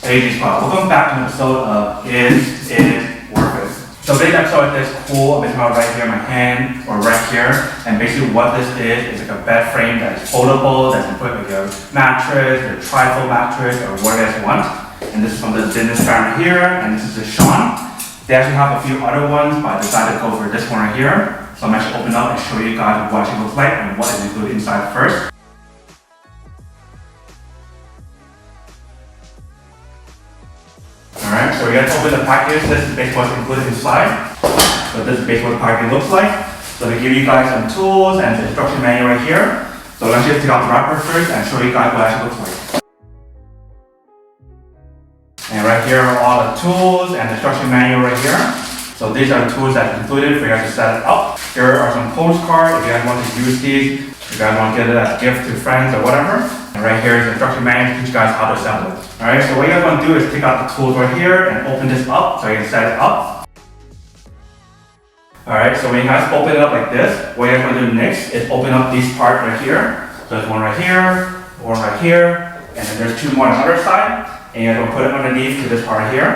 Ladies, welcome back to an episode of Is It Worth It? So today's episode is this cool material right here in my hand or right here, and basically what this is like a bed frame that is foldable, that you put with your mattress, your tri-fold mattress, or whatever you want. And this is from the ZINUS brand right here, and this is the Sean. They actually have a few other ones, but I decided to go for this one right here. So I'm actually open up and show you guys what it looks like and what is included inside first. Alright, so we have to open the package. This is basically what's included inside. So this is basically what the package looks like. So they give you guys some tools and the instruction manual right here. So let's just take out the wrapper first and show you guys what it actually looks like. And right here are all the tools and the instruction manual right here. So these are the tools that are included for you guys to set it up. Here are some postcards if you guys want to use these. If you guys want to get it as a gift to friends or whatever. And right here is the instruction manual to teach you guys how to assemble it. Alright, so what you guys want to do is take out the tools right here and open this up so you can set it up. Alright, so when you guys open it up like this, what you guys want to do next is open up these parts right here. So there's one right here, one right here, and then there's two more on the other side. And you're going to put it underneath to this part here.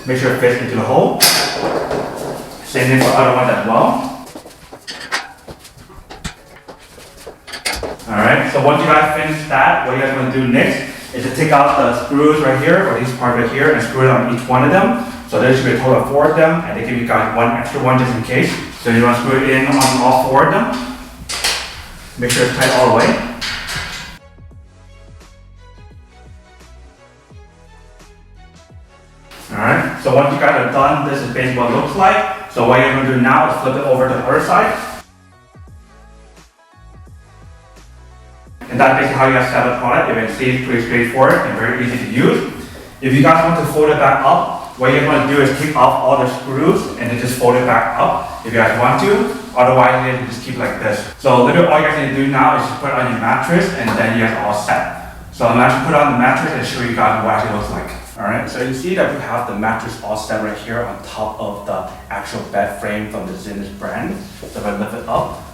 Make sure it fits into the hole. Same thing for the other ones as well. Alright, so once you guys finish that, what you guys want to do next is to take out the screws right here, or these parts right here, and screw it on each one of them. So there should be a total of 4 of them, and they give you guys one extra one just in case. So you want to screw it in on all 4 of them. Make sure it's tight all the way. Alright, so once you guys are done, this is basically what it looks like. So what you're going to do now is flip it over to the other side. And that's basically how you guys set up on it. You can see it's pretty straightforward and very easy to use. If you guys want to fold it back up, what you're going to do is take off all the screws and then just fold it back up if you guys want to. Otherwise, you can just keep it like this. So literally all you guys need to do now is just put it on your mattress and then you guys are all set. So I'm actually put it on the mattress and show you guys what it actually looks like. Alright, so you see that we have the mattress all set right here on top of the actual bed frame from the ZINUS brand. So if I lift it up,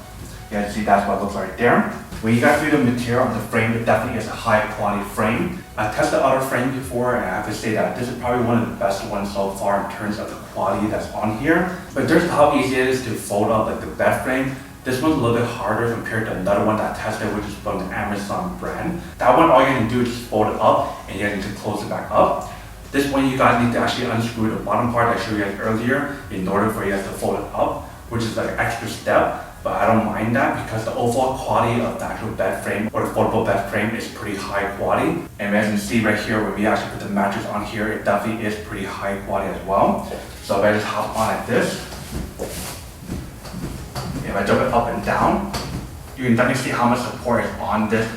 you guys see that's what it looks like there. When you guys view the material on the frame, it definitely is a high quality frame. I tested other frames before and I have to say that this is probably one of the best ones so far in terms of the quality that's on here. But there's how easy it is to fold up like the bed frame. This one's a little bit harder compared to another one that I tested, which is from the Amazon brand. That one, all you can do is just fold it up and you guys need to close it back up. This one, you guys need to actually unscrew the bottom part I showed you guys earlier in order for you guys to fold it up, which is like an extra step. But I don't mind that because the overall quality of the actual bed frame or the foldable bed frame is pretty high quality. And as you can see right here, when we actually put the mattress on here, it definitely is pretty high quality as well. So if I just hop on like this, if I jump it up and down, you can definitely see how much support is on this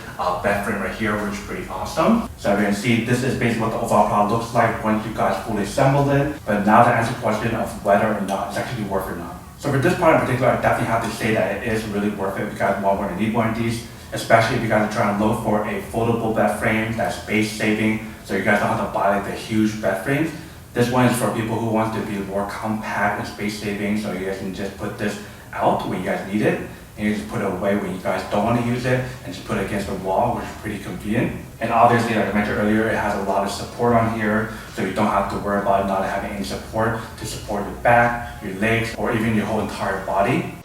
bed frame right here, which is pretty awesome. So as you can see, this is basically what the overall product looks like once you guys fully assembled it. But now to answer the question of whether or not it's actually worth it or not. So for this part in particular, I definitely have to say that it is really worth it if you guys want to need one of these, especially if you guys are trying to look for a foldable bed frame that's space saving, so you guys don't have to buy like the huge bed frames. This one is for people who want to be more compact and space saving, so you guys can just put this out when you guys need it, and you just put it away when you guys don't want to use it, and just put it against the wall, which is pretty convenient. And obviously, like I mentioned earlier, it has a lot of support on here, so you don't have to worry about not having any support to support your back, your legs, or even your whole entire body.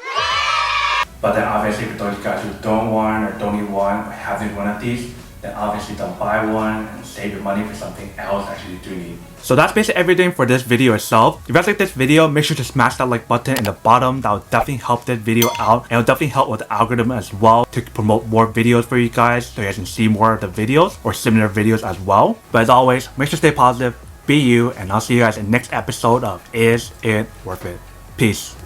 But then obviously, for those guys who don't want or don't need one or having one of these, then obviously don't buy one and save your money for something else that you do need. So that's basically everything for this video itself. If you guys like this video, make sure to smash that like button in the bottom. That will definitely help this video out, and it'll definitely help with the algorithm as well to promote more videos for you guys so you guys can see more of the videos or similar videos as well. But as always, make sure to stay positive, be you, and I'll see you guys in the next episode of Is It Worth It? Peace.